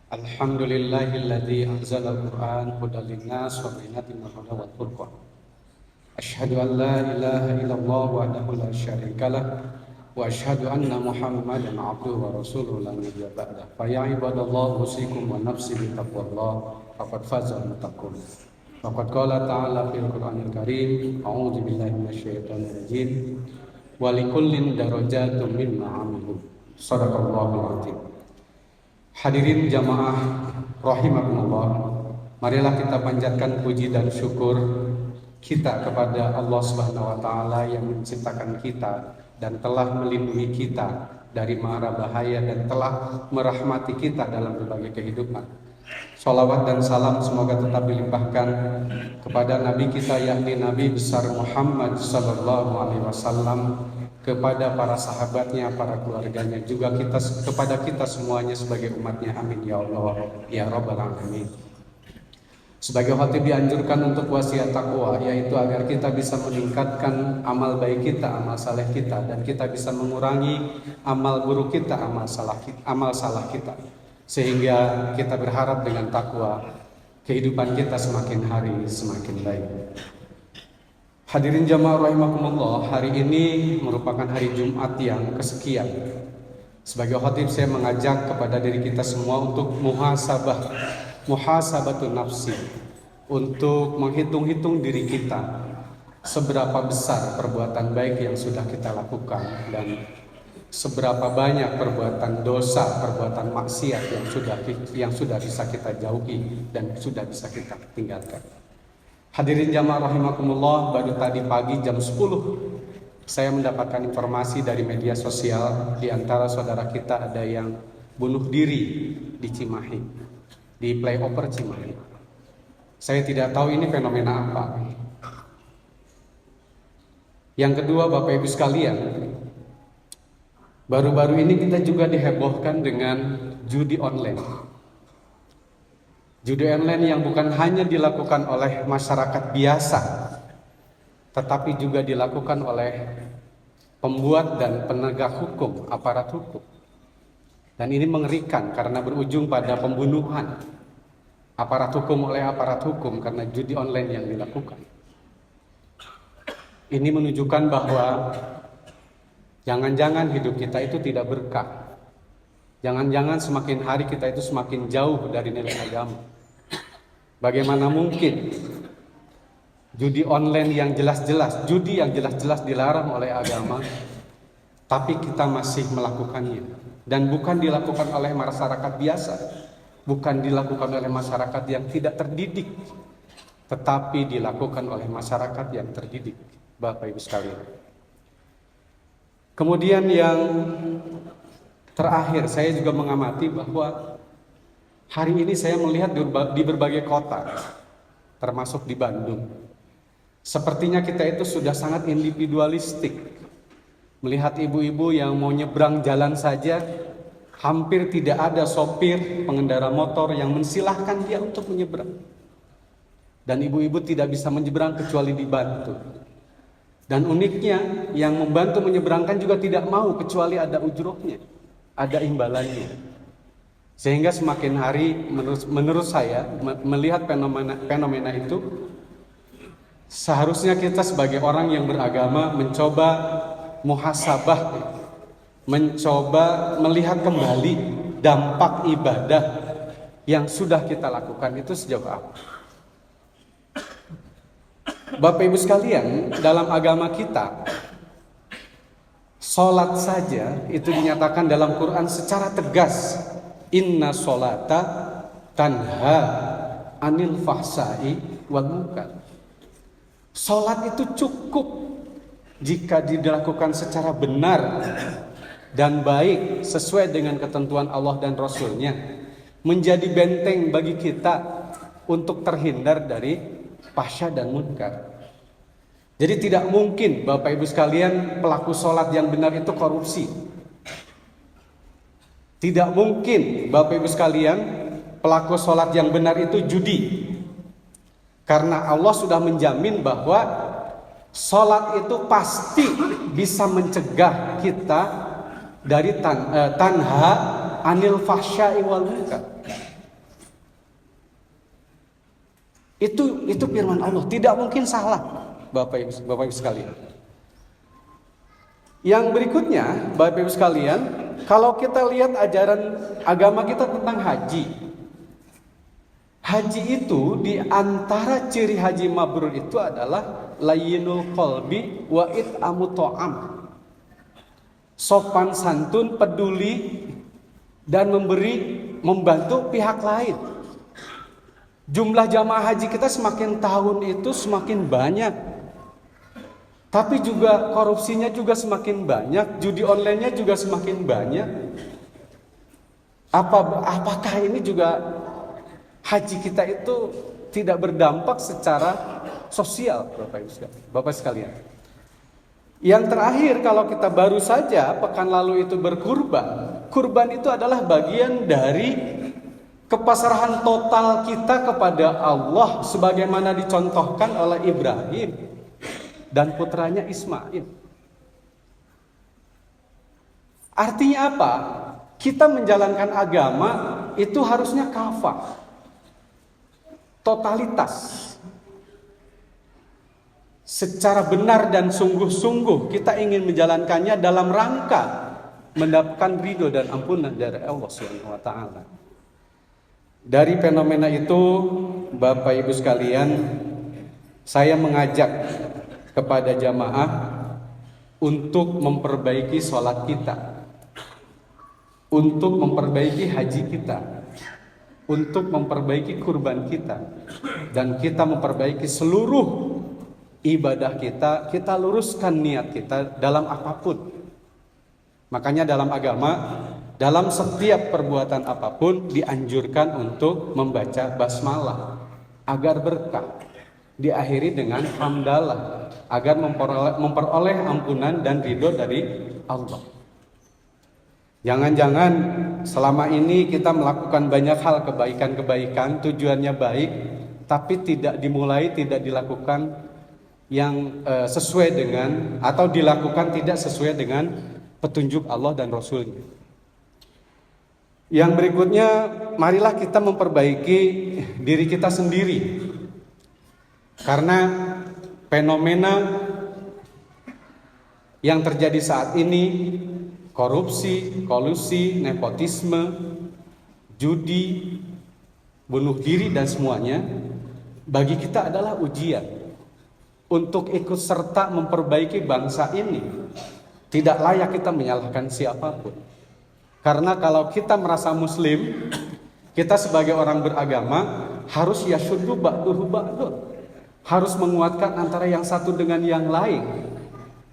Alhamdulillahilladzi anzala al-Qur'an hudan linnas wa bayyinatin minal huda wal furqan. Asyhadu an la ilaha illallah wahdahu la syarikalah wa asyhadu anna Muhammadan abduhu wa rasuluhu la nabiyya ba'dah. Fa ya ibadallah usikum wa nafsi bi taqwallah faqad fazal muttaqun. Faqad qala ta'ala fil Qur'anil Karim, a'udzu billahi minasyaitonir rajim. Wa likullin darajatun mimma 'amilu. Shadaqallahul 'azim. Hadirin jamaah rahimakumullah, marilah kita panjatkan puji dan syukur kita kepada Allah Subhanahu wa taala yang menciptakan kita dan telah melindungi kita dari mara bahaya dan telah merahmati kita dalam berbagai kehidupan. Shalawat dan salam semoga tetap dilimpahkan kepada Nabi kita yakni Nabi besar Muhammad sallallahu alaihi wasallam, kepada para sahabatnya, para keluarganya, juga kepada kita semuanya sebagai umatnya. Amin ya Allah ya Rabbal Alamin. Sebagai khatib dianjurkan untuk wasiat takwa, yaitu agar kita bisa meningkatkan amal baik kita, amal saleh kita, dan kita bisa mengurangi amal buruk kita, amal salah kita, sehingga kita berharap dengan takwa kehidupan kita semakin hari semakin baik. Hadirin jamaah rahimakumullah, hari ini merupakan hari Jumat yang kesekian. Sebagai khatib saya mengajak kepada diri kita semua untuk muhasabatun nafsi, untuk menghitung-hitung diri kita seberapa besar perbuatan baik yang sudah kita lakukan dan seberapa banyak perbuatan dosa, perbuatan maksiat yang sudah bisa kita jauhi dan sudah bisa kita tinggalkan. Hadirin jamaah rahimakumullah, baru tadi pagi jam 10 saya mendapatkan informasi dari media sosial, di antara saudara kita ada yang bunuh diri di Cimahi, di flyover Cimahi. Saya tidak tahu ini fenomena apa. Yang kedua, Bapak Ibu sekalian, baru-baru ini kita juga dihebohkan dengan judi online. Judi online yang bukan hanya dilakukan oleh masyarakat biasa, tetapi juga dilakukan oleh pembuat dan penegak hukum, aparat hukum. Dan ini mengerikan karena berujung pada pembunuhan aparat hukum oleh aparat hukum karena judi online yang dilakukan. Ini menunjukkan bahwa jangan-jangan hidup kita itu tidak berkah. Jangan-jangan semakin hari kita itu semakin jauh dari nilai agama. Bagaimana mungkin judi online yang jelas-jelas, judi yang jelas-jelas dilarang oleh agama, tapi kita masih melakukannya. Dan bukan dilakukan oleh masyarakat biasa, bukan dilakukan oleh masyarakat yang tidak terdidik, tetapi dilakukan oleh masyarakat yang terdidik, Bapak Ibu sekalian. Kemudian yang terakhir, saya juga mengamati bahwa hari ini saya melihat di berbagai kota, termasuk di Bandung, sepertinya kita itu sudah sangat individualistik. Melihat ibu-ibu yang mau nyebrang jalan saja, hampir tidak ada sopir pengendara motor yang mensilahkan dia untuk menyeberang. Dan ibu-ibu tidak bisa menyeberang kecuali dibantu. Dan uniknya, yang membantu menyeberangkan juga tidak mau kecuali ada ujrohnya, ada imbalannya. Sehingga semakin hari menurut saya melihat fenomena itu, Seharusnya kita sebagai orang yang beragama mencoba muhasabah, mencoba melihat kembali dampak ibadah yang sudah kita lakukan itu sejauh apa. Bapak Ibu sekalian, dalam agama kita, sholat saja itu dinyatakan dalam Quran secara tegas, inna sholata tanha anil fahsai wal munkar. Sholat itu cukup jika dilakukan secara benar dan baik sesuai dengan ketentuan Allah dan Rasul-Nya, menjadi benteng bagi kita untuk terhindar dari fahsya dan munkar. Jadi tidak mungkin Bapak Ibu sekalian pelaku sholat yang benar itu korupsi. Tidak mungkin Bapak Ibu sekalian pelaku sholat yang benar itu judi. Karena Allah sudah menjamin bahwa sholat itu pasti bisa mencegah kita dari tanha anil fahsya'i wal munkar. Itu firman Allah, tidak mungkin salah Bapak Ibu sekalian. Yang berikutnya Bapak Ibu sekalian, kalau kita lihat ajaran agama kita tentang haji. Haji itu di antara ciri haji mabrur itu adalah layyinul qalbi wa it'amut ta'am. Sopan santun, peduli dan membantu pihak lain. Jumlah jamaah haji kita semakin tahun itu semakin banyak. Tapi juga korupsinya juga semakin banyak, judi online-nya juga semakin banyak. Apakah ini juga haji kita itu tidak berdampak secara sosial, Bapak sekalian? Yang terakhir, kalau kita baru saja pekan lalu itu berkurban, kurban itu adalah bagian dari kepasrahan total kita kepada Allah sebagaimana dicontohkan oleh Ibrahim dan putranya Ismail. Artinya apa? Kita menjalankan agama itu harusnya kafah, totalitas, secara benar dan sungguh-sungguh kita ingin menjalankannya dalam rangka mendapatkan ridho dan ampunan dari Allah Subhanahu wa taala. Dari fenomena itu, Bapak Ibu sekalian, saya mengajak kepada jamaah untuk memperbaiki sholat kita, untuk memperbaiki haji kita, untuk memperbaiki kurban kita, dan kita memperbaiki seluruh ibadah kita, kita luruskan niat kita dalam apapun. Makanya dalam agama, dalam setiap perbuatan apapun dianjurkan untuk membaca basmalah agar berkah, diakhiri dengan hamdalah agar memperoleh ampunan dan ridho dari Allah. Jangan-jangan selama ini kita melakukan banyak hal kebaikan-kebaikan, tujuannya baik, tapi tidak dimulai, tidak dilakukan yang sesuai dengan, atau dilakukan tidak sesuai dengan petunjuk Allah dan Rasul-Nya. Yang berikutnya, marilah kita memperbaiki diri kita sendiri. Karena fenomena yang terjadi saat ini, korupsi, kolusi, nepotisme, judi, bunuh diri dan semuanya, bagi kita adalah ujian untuk ikut serta memperbaiki bangsa ini. Tidak layak kita menyalahkan siapapun. Karena kalau kita merasa muslim, kita sebagai orang beragama harus yasyuddu ba'duhu ba'dun, harus menguatkan antara yang satu dengan yang lain,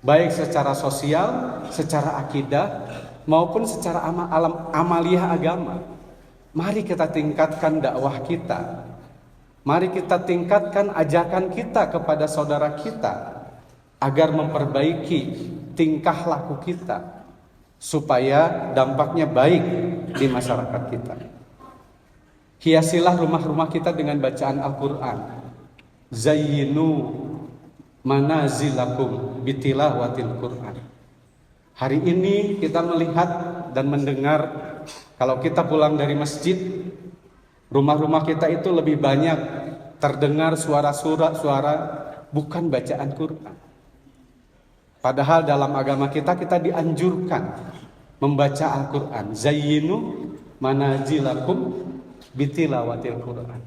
baik secara sosial, secara akidah, maupun secara amaliyah agama. Mari kita tingkatkan dakwah kita. Mari kita tingkatkan ajakan kita kepada saudara kita agar memperbaiki tingkah laku kita supaya dampaknya baik di masyarakat kita. Hiasilah rumah-rumah kita dengan bacaan Al-Quran. Zayyinu manazilakum bitilawatil Quran. Hari ini kita melihat dan mendengar, kalau kita pulang dari masjid, rumah-rumah kita itu lebih banyak terdengar suara bukan bacaan Quran. Padahal dalam agama kita dianjurkan membaca Al-Quran. Zayyinu manazilakum bitilawatil Quran.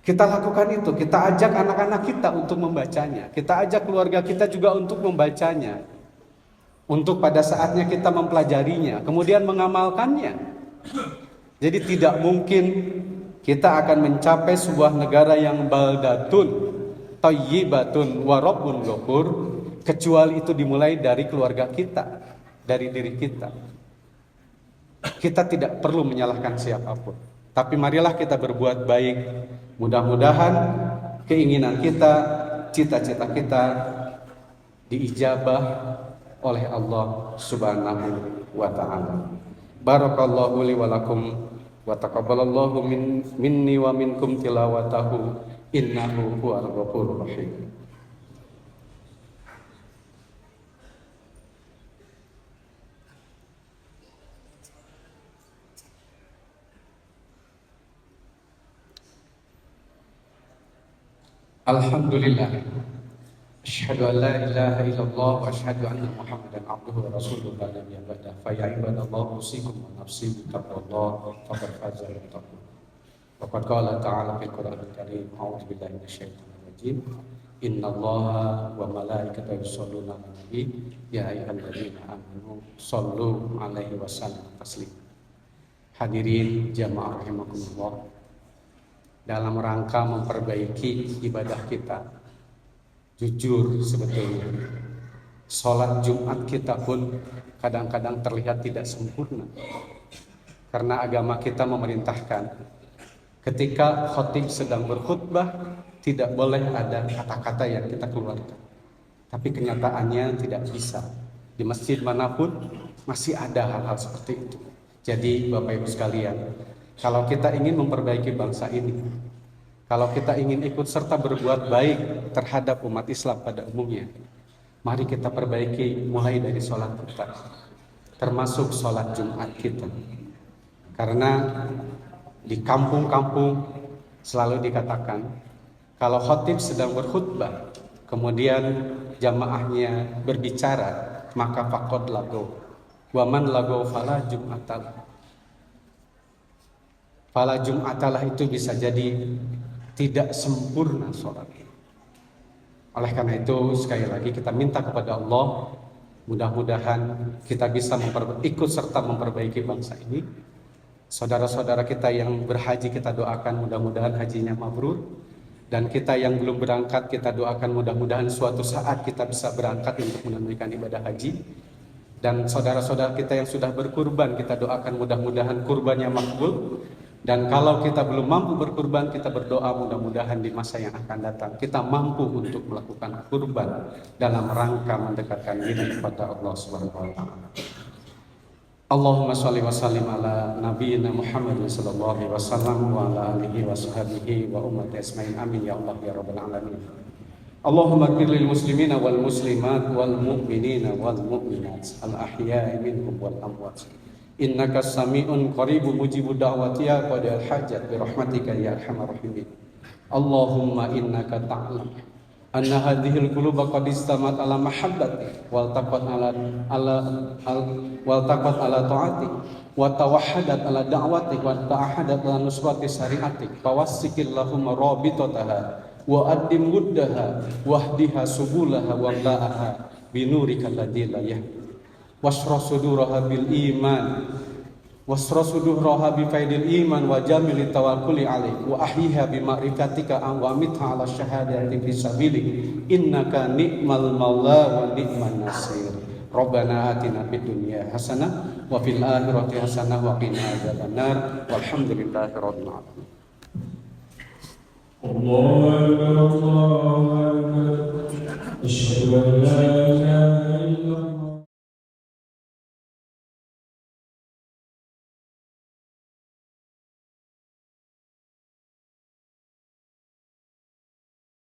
Kita lakukan itu, kita ajak anak-anak kita untuk membacanya. Kita ajak keluarga kita juga untuk membacanya. Untuk pada saatnya kita mempelajarinya, kemudian mengamalkannya. Jadi tidak mungkin kita akan mencapai sebuah negara yang baldatun, thayyibatun, wa rabbun ghafur, kecuali itu dimulai dari keluarga kita, dari diri kita. Kita tidak perlu menyalahkan siapapun, tapi marilah kita berbuat baik. Mudah-mudahan keinginan kita, cita-cita kita diijabah oleh Allah Subhanahu wa ta'ala. Barakallahu li wa lakum wa taqabbalallahu minni wa minkum tilawatahu innahu huwal ghafurur rahim. Alhamdulillah. Asyhadu an la ilaha illallah wa asyhadu anna Muhammadan abduhu wa rasuluhu la nabiyya ba'da. Fa ya ibadallah usikum wa nafsi bi taqwallah faqad faza al-muttaqun. Wa qad qala ta'ala fil Qur'anil Karim, a'udzu billahi minasyaitonir rajim. Innallaha wa malaikatahu yusholluna 'alan nabi ya ayyuhalladzina amanu shollu 'alaihi wa sallimu taslima. Hadirin jamaah rahimakumullah. Dalam rangka memperbaiki ibadah kita, jujur sebetulnya sholat Jumat kita pun kadang-kadang terlihat tidak sempurna, karena agama kita memerintahkan ketika khatib sedang berkhutbah tidak boleh ada kata-kata yang kita keluarkan. Tapi kenyataannya tidak bisa. Di masjid manapun masih ada hal-hal seperti itu. Jadi Bapak Ibu sekalian, kalau kita ingin memperbaiki bangsa ini, kalau kita ingin ikut serta berbuat baik terhadap umat Islam pada umumnya, mari kita perbaiki mulai dari sholat kita, termasuk sholat Jumat kita. Karena di kampung-kampung selalu dikatakan, kalau khatib sedang berkhutbah, kemudian jamaahnya berbicara, maka faqad lagaw. Waman lagaw fala jum'atalah. Fala jum'atalah itu bisa jadi tidak sempurna sholat. Oleh karena itu sekali lagi kita minta kepada Allah, mudah-mudahan kita bisa ikut serta memperbaiki bangsa ini. Saudara-saudara kita yang berhaji kita doakan mudah-mudahan hajinya mabrur, dan kita yang belum berangkat kita doakan mudah-mudahan suatu saat kita bisa berangkat untuk menunaikan ibadah haji. Dan saudara-saudara kita yang sudah berkurban kita doakan mudah-mudahan kurbannya makbul. Dan kalau kita belum mampu berkurban, kita berdoa mudah-mudahan di masa yang akan datang kita mampu untuk melakukan kurban dalam rangka mendekatkan diri kepada Allah Subhanahu wa taala. Allahumma shalli wa sallim ala nabiyyina Muhammad sallallahu alaihi wasallam wa ala alihi wa sahbihi wa ummati asma'in amin ya Allah ya rabbal alamin. Allahumma ighfir lil muslimina wal muslimat wal mu'minina wal mu'minat al ahya'i minhum wal amwat. Innaka sami'un qaribun mujibud da'wati ya qadil hajat bi rahmatika ya arhamar rahimin. Allahumma innaka ta'lam anna hadhil quluba qad istamat ala mahabbati wal taqat ala ta'ati wa tawahhadat ala da'wati wa ta'ahadat ala nusrati syari'atik fawassikillahumma rabitataha wa addim muddaha wahdiha subulaha wa la'aha binurika alladzi la yahdi wasra suduraha bil iman wasra suduraha bi faidil iman wa jamil tawakkuli alaik wa ahyiha bi ma'rifatika wa amitha ala syahadati fi sabilik innaka ni'mal maula wa ni'man nasir. Rabbana atina fid dunya hasanah wa fil akhirati hasanah wa qina adzabannar walhamdulillahi rabbil alamin. Allahu akbar Allahu akbar asyhadu an la